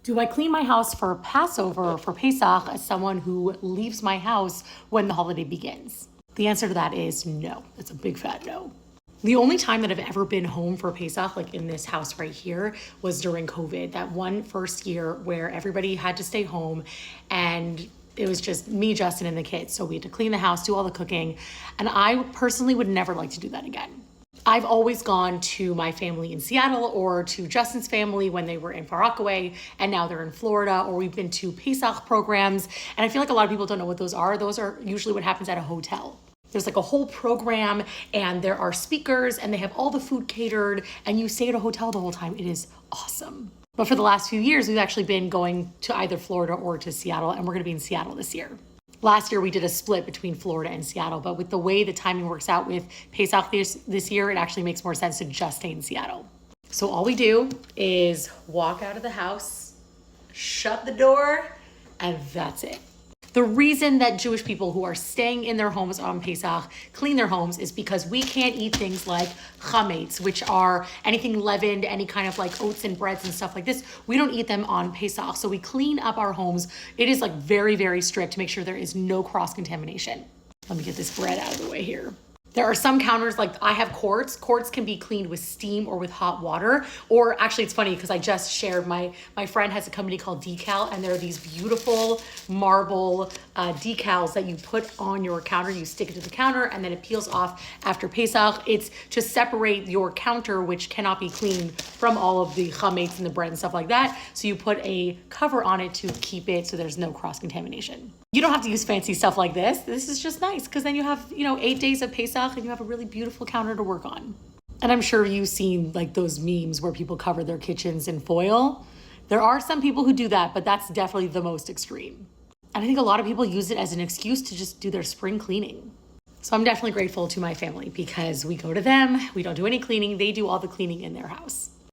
Do I clean my house for Passover or for Pesach as someone who leaves my house when the holiday begins? The answer to that is no. It's a big fat no. The only time that I've ever been home for Pesach, like in this house right here, was during COVID. That one first year where everybody had to stay home and it was just me, Justin, and the kids. So we had to clean the house, do all the cooking. And I personally would never like to do that again. I've always gone to my family in Seattle or to Justin's family when they were in Far Rockaway and now they're in Florida, or we've been to Pesach programs. And I feel like a lot of people don't know what those are. Those are usually what happens at a hotel. There's like a whole program and there are speakers and they have all the food catered and you stay at a hotel the whole time. It is awesome. But for the last few years, we've actually been going to either Florida or to Seattle, and we're going to be in Seattle this year. Last year, we did a split between Florida and Seattle, but with the way the timing works out with Pesach this year, it actually makes more sense to just stay in Seattle. So all we do is walk out of the house, shut the door, and that's it. The reason that Jewish people who are staying in their homes on Pesach clean their homes is because we can't eat things like chametz, which are anything leavened, any kind of like oats and breads and stuff like this. We don't eat them on Pesach. So we clean up our homes. It is like very, very strict to make sure there is no cross-contamination. Let me get this bread out of the way here. There are some counters, like I have quartz. Quartz can be cleaned with steam or with hot water. Or actually it's funny because I just shared, my friend has a company called Decal, and there are these beautiful marble decals that you put on your counter. You stick it to the counter and then it peels off after Pesach. It's to separate your counter, which cannot be cleaned, from all of the chametz and the bread and stuff like that. So you put a cover on it to keep it so there's no cross-contamination. You don't have to use fancy stuff like this. This is just nice because then you have, 8 days of Pesach and you have a really beautiful counter to work on. And I'm sure you've seen like those memes where people cover their kitchens in foil. There are some people who do that, but that's definitely the most extreme. And I think a lot of people use it as an excuse to just do their spring cleaning. So I'm definitely grateful to my family because we go to them, we don't do any cleaning, they do all the cleaning in their house.